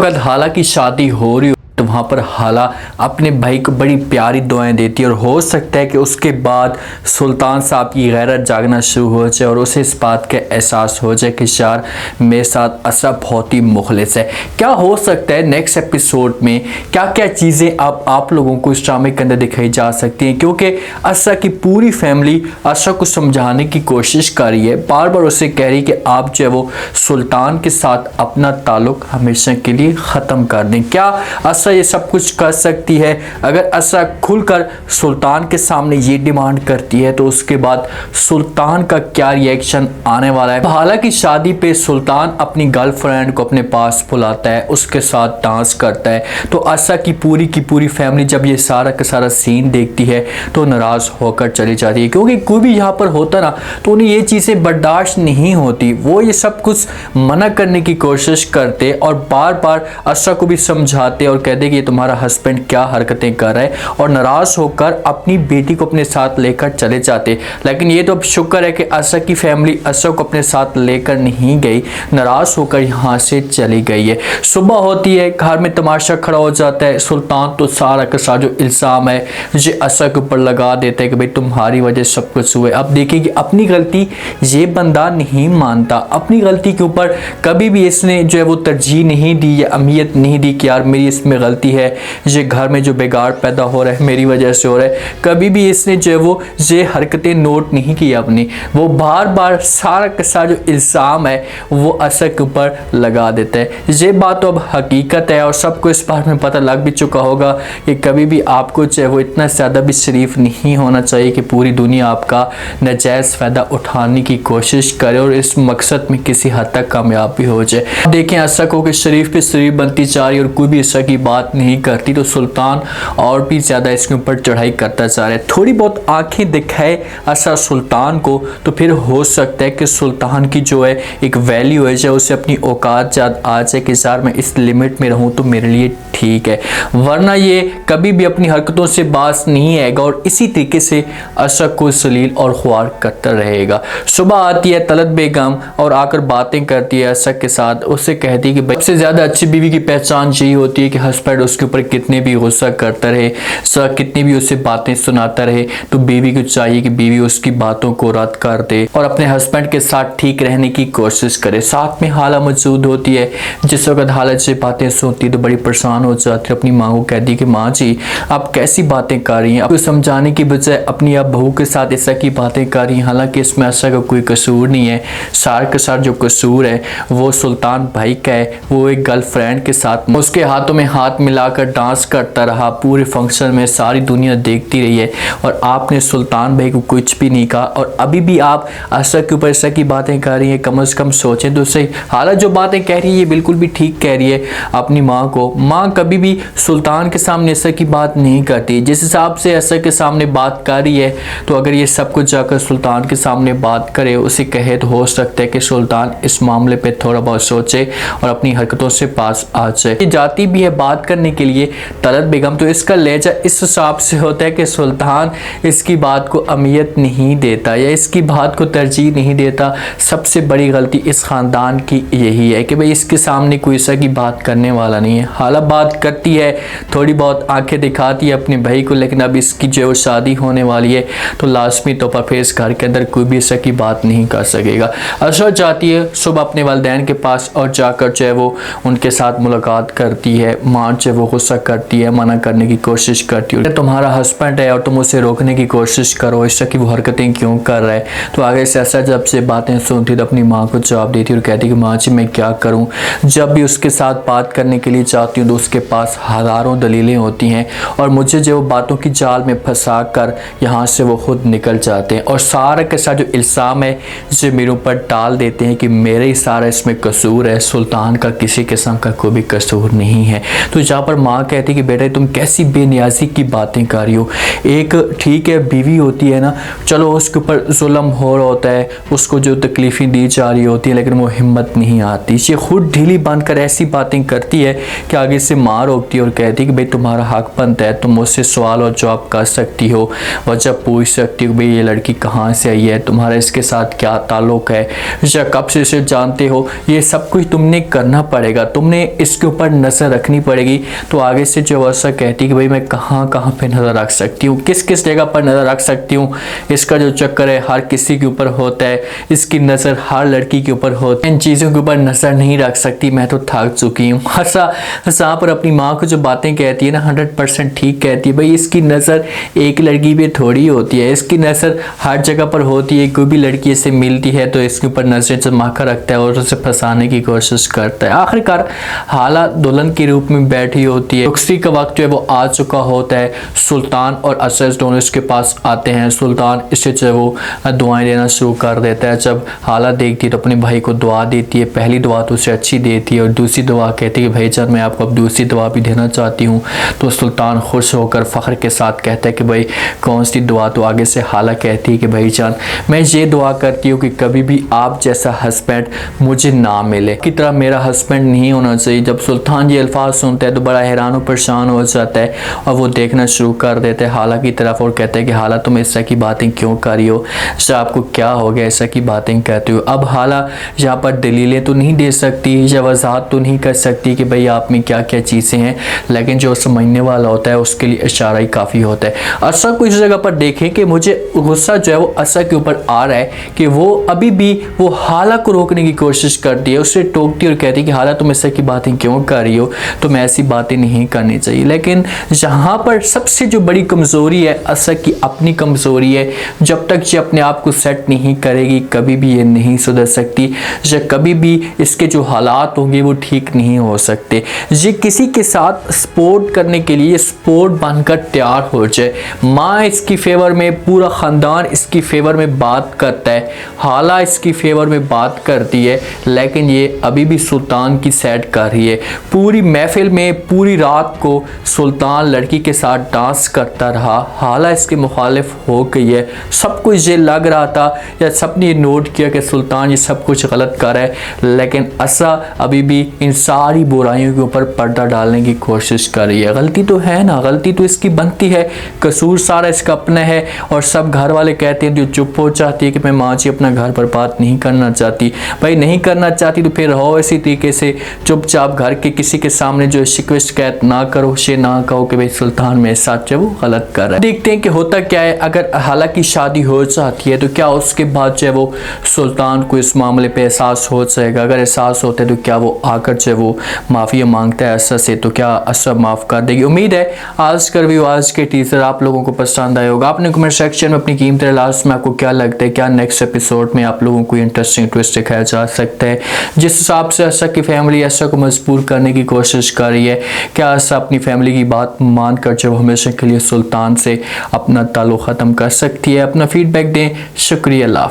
अगर हाला की शादी हो रही हो तो वहाँ पर हाला अपने भाई को बड़ी प्यारी दुआएं देती है और हो सकता है कि उसके बाद सुल्तान साहब की गैरत जागना शुरू हो जाए और उसे इस बात का एहसास हो जाए कि यार मेरे साथ असरा बहुत ही मुखलिस है। क्या हो सकता है नेक्स्ट एपिसोड में, क्या क्या चीज़ें अब आप लोगों को इस ड्रामे के अंदर दिखाई जा सकती हैं, क्योंकि असरा की पूरी फैमिली असरा को समझाने की कोशिश कर रही है, बार बार उसे कह रही कि आप जो है वो सुल्तान के साथ अपना ताल्लुक हमेशा के लिए ख़त्म कर दें। क्या असरा ये सब कुछ कर सकती है? अगर असरा खुलकर सुल्तान के सामने ये डिमांड करती है तो उसके बाद सुल्तान का क्या रिएक्शन आने वाला है। हालांकि शादी पे सुल्तान अपनी गर्लफ्रेंड को अपने पास बुलाता है, उसके साथ डांस करता है, तो असरा की पूरी फैमिली जब ये सारा का सारा सीन देखती है तो नाराज होकर चली जाती है, क्योंकि कोई भी यहाँ पर होता ना तो उन्हें ये चीज़ें बर्दाश्त नहीं होती। वो ये सब कुछ मना करने की कोशिश करते और बार बार असरा को भी समझाते और कहते कि तुम्हारा हस्बैंड क्या हरकतें कर रहा है, और नाराज होकर अपनी बेटी को अपने साथ लेकर चले जाते। लेकिन ये तो अब शुक्र है कि असरा की फैमिली असरा को अपने साथ लेकर नहीं गई, नाराज होकर यहाँ से चली गई है। सुबह होती है, घर में तमाशा खड़ा हो जाता है। सुल्तान तो सारा का सारा जो इल्ज़ाम है ये असरा के ऊपर लगा देता है कि भाई तुम्हारी वजह सब कुछ हुए। अब देखिए कि अपनी गलती ये बंदा नहीं मानता, अपनी गलती के ऊपर कभी भी इसने जो है वो तरजीह नहीं दी या अहमियत नहीं दी कि यार मेरी इसमें गलती है, ये घर में जो बिगाड़ पैदा हो रहा है मेरी वजह से हो रहा है। कभी भी इसने जो है वो ये हरकतें नोट नहीं की अपनी, वो बार बार सारा का सारा जो इल्ज़ाम है वो असर के ऊपर लगा देता है। ये बात तो अब हकीकत है और सबको इस बारे में पता लग भी चुका होगा कि कभी भी आपको जो है वो इतना ज़्यादा भी शरीफ नहीं होना चाहिए कि पूरी दुनिया आपका नाजायज़ फ़ायदा उठाने की कोशिश करे और इस मकसद में किसी हद तक कामयाब भी हो जाए। देखें असर को कि शरीफ पे शरीफ बनती जा रही और कोई भी असर की बात नहीं करती, तो सुल्तान और भी ज़्यादा इसके ऊपर चढ़ाई करता जा रहा है। थोड़ी बहुत आंखें दिखाए असर सुल्तान को तो फिर हो सकता है कि सुल्तान की जो है एक वैल्यू है जो उसे अपनी औकात याद आ जाए कि यार मैं इस लिमिट में रहूँ तो मेरे लिए ठीक है, वरना ये कभी भी अपनी हरकतों से बाज नहीं आएगा और इसी तरीके से असर को सलील और ख्वार करता रहेगा। सुबह आती है तलत बेगम और आकर बातें करती है असर के साथ। उससे कहती है कि भाई सबसे ज़्यादा अच्छी बीवी की पहचान यही होती है कि हस्बैंड उसके ऊपर कितने भी गुस्सा करता रहे, कितनी भी उसे बातें सुनाता रहे, तो बीवी को चाहिए कि बीवी उसकी बातों को रद्द कर दे और अपने हस्बैंड के साथ ठीक रहने की कोशिश करे। साथ में हाला मौजूद होती है, जिस वक्त हाला से बातें सुनती तो बड़ी परेशान हो जाती है। अपनी माँ को कहती कि माँ जी आप कैसी बातें कर रही हैं, आपको समझाने की बजाय अपनी आप बहू के साथ ऐसा की बातें कर रही हैं, हालांकि इसमें ऐसा का कोई कसूर नहीं है। सार के साथ जो कसूर है वो सुल्तान भाई का है, वो एक गर्लफ्रेंड के साथ उसके हाथों में हाथ मिलाकर डांस करता रहा पूरे फंक्शन में, सारी दुनिया देखती रही है और आपने सुल्तान भाई को कुछ भी नहीं कहा और अभी भी आप असर के ऊपर ऐसा की बातें कर रही हैं। कम से कम सोचें तो सही। हालांकि जो बातें कह रही है ये बिल्कुल भी ठीक कह रही है अपनी माँ को। माँ कभी भी सुल्तान के सामने असर की बात नहीं करती, जिस हिसाब से असर के सामने बात कर रही है तो अगर ये सब कुछ जाकर सुल्तान के सामने बात करे, उसे कहे, तो हो सकता है कि सुल्तान इस मामले पे थोड़ा बहुत सोचे और अपनी हरकतों से पास आ जाए। जाती भी है बात करने के लिए तलत बेगम, तो इसका लहजा इस हिसाब से होता है कि सुल्तान इसकी बात को अहमियत नहीं देता या इसकी बात को तरजीह नहीं देता। सबसे बड़ी गलती इस ख़ानदान की यही है कि भाई इसके सामने कोई ऐसा की बात करने वाला नहीं है। हालांकि बात करती है, थोड़ी बहुत आंखें दिखाती है अपने भाई को, लेकिन अब इसकी जो शादी होने वाली है तो लाजमी तौर पर फिर इस घर के अंदर कोई भी ऐसा की बात नहीं कर सकेगा। असर जाती है सुबह अपने वालिदैन के पास और जाकर जो है वो उनके साथ मुलाकात करती है। माँ जो वो गुस्सा करती है, मना करने की कोशिश करती है, तुम्हारा हस्बैंड है और तुम उसे रोकने की कोशिश करो, इस तरह की वो हरकतें क्यों कर रहा है। तो आगे से असर जब से बातें सुनती तो अपनी माँ को जवाब देती और कहती कि माँ जी मैं क्या करूँ। जब भी उसके साथ बात करने के लिए जाती हूँ तो उसके पास हज़ारों दलीलें होती हैं और मुझे जो बातों की जाल में फंसा कर यहाँ से वो खुद निकल जाते हैं और सारा के साथ जो इल्ज़ाम है जो मेरे ऊपर डाल देते हैं कि मेरे ही सारा इसमें कसूर है, सुल्तान का किसी किस्म का कोई भी कसूर नहीं है। तो तो जहाँ पर माँ कहती कि बेटा तुम कैसी बेनियाजी की बातें कर रही हो। एक ठीक है बीवी होती है ना, चलो उसके ऊपर जुल्म हो रहा होता है, उसको जो तकलीफ़ें दी जा रही होती है, लेकिन वो हिम्मत नहीं आती, ये खुद ढीली बनकर ऐसी बातें करती है कि आगे से माँ रोकती है और कहती है कि भाई तुम्हारा हक बनता है, तुम मुझसे सवाल और जवाब कर सकती हो, वजह पूछ सकती हो भाई ये लड़की कहाँ से आई है, तुम्हारा इसके साथ क्या ताल्लुक़ है, या कब से इसे जानते हो, ये सब कुछ तुमने करना पड़ेगा, तुमने इसके ऊपर नज़र रखनी पड़ेगी। तो आगे से जो वर्षा कहती कि भाई मैं कहाँ कहाँ पे नज़र रख सकती हूँ, किस किस जगह पर नज़र रख सकती हूँ, इसका जो चक्कर है हर किसी के ऊपर होता है, इसकी नज़र हर लड़की के ऊपर होती है, इन चीज़ों के ऊपर नज़र नहीं रख सकती, मैं तो थक चुकी हूँ। हंसा पर अपनी माँ को जो बातें कहती है ना 100% ठीक कहती है। भाई इसकी नज़र एक लड़की पे थोड़ी होती है, इसकी नज़र हर जगह पर होती है, कोई भी लड़की से मिलती है तो इसके ऊपर नज़र जमा कर रखता है और उसे फंसाने की कोशिश करता है। आखिरकार हाला दुल्हन के रूप में बैठी होती है, रुखसती का वक्त जो है वो आ चुका होता है। सुल्तान और असद दोनों इसके पास आते हैं। सुल्तान इसे जो है वो दुआएं देना शुरू कर देता है। जब हाला देखती है तो अपने भाई को दुआ देती है, पहली दुआ तो उसे अच्छी देती है और दूसरी दुआ कहती है कि भाईजान मैं आपको अब दूसरी दुआ भी देना चाहती हूँ। तो सुल्तान खुश होकर फ़ख्र के साथ कहता है कि भाई कौन सी दुआ। तो आगे से हाला कहती है कि भाईजान मैं ये दुआ करती हूँ कि कभी भी आप जैसा हस्बैंड मुझे ना मिले, की तरह मेरा हस्बैंड नहीं होना चाहिए। जब सुल्तान ये अल्फाज सुनता है तो बड़ा हैरान और परेशान हो जाता है और वो देखना शुरू कर देता है हाला की तरफ और कहता है कि हाला तुम ऐसा की बातें क्यों कर रही हो, आपको क्या हो गया ऐसा की बातें कहते हो। अब हाला यहाँ पर दलीलें तो नहीं दे सकती या वजाहत तो नहीं कर सकती कि भाई आप में क्या क्या चीज़ें हैं, लेकिन जो समझने वाला होता है उसके लिए इशारा ही काफ़ी होता है। अर्सा को इस जगह पर देखें कि मुझे गुस्सा जो है वो अर्सा के ऊपर आ रहा है कि वो अभी भी वो हाला को रोकने की कोशिश करती है, उससे टोकती और कहती है कि हाला तुम ऐसा की बातें क्यों कर रही हो, तुम ऐसी बातें नहीं करनी चाहिए। लेकिन यहाँ पर सबसे जो बड़ी कमज़ोरी है अर्सा की अपनी कमज़ोरी है, जब तक ये अपने आप को सेट नहीं करेगी कभी भी ये नहीं सुधर सकती, या कभी भी इसके जो हालात होंगे वो ठीक नहीं हो सकते। ये किसी के साथ सपोर्ट करने के लिए सपोर्ट बनकर तैयार हो जाए, माँ इसकी फेवर में, पूरा ख़ानदान इसकी फेवर में बात करता है, हाला इसकी फेवर में बात करती है, लेकिन ये अभी भी सुल्तान की साइड कर रही है। पूरी महफिल में पूरी रात को सुल्तान लड़की के साथ डांस करता रहा, हाला इसके मुखालिफ हो गई है। सब कुछ ये लग रहा था या सबने ये नोट किया कि सुल्तान ये सब कुछ गलत कर रहा है, लेकिन अर्सा अभी भी इन सारी बुराइयों के ऊपर पर्दा डालने की कोशिश कर रही है। गलती तो है ना, गलती तो इसकी बनती है, कसूर सारा इसका अपना है। और सब घर वाले कहते हैं, जो चुप हो जाती है कि मैं माँ जी अपना घर पर बात नहीं करना चाहती। भाई नहीं करना चाहती तो फिर रहो इसी तरीके से चुपचाप, घर के किसी के सामने जो शिकवे शिकायत ना करो, ये ना कहो कि भाई सुल्तान मेरे साथ जो वो गलत कर रहा है। देखते हैं कि होता क्या है। अगर हाला की शादी हो जाती है तो क्या उसके बाद जो है वो सुल्तान को इस मामले पे एहसास हो जाएगा, अगर एहसास होता है तो क्या वो आकर जो है वो माफ़ी मांगता है अर्सा से, तो क्या अर्सा माफ़ कर देगी। उम्मीद है आज का रिव्यू, आज के टीजर आप लोगों को पसंद आया होगा। आपने कमेंट सेक्शन में अपनी कीमती लास्ट में आपको क्या लगता है, क्या नेक्स्ट एपिसोड में आप लोगों को इंटरेस्टिंग ट्विस्ट दिखाया जा सकता है, जिस हिसाब से अर्सा की फैमिली अर्सा को मजबूर करने की कोशिश कर रही है, क्या अर्सा अपनी फैमिली की बात मानकर जो हमेशा के लिए सुल्तान से अपना ताल्लुक़ ख़त्म कर सकती है। अपना फीडबैक दें। शुक्रिया। अल्लाह।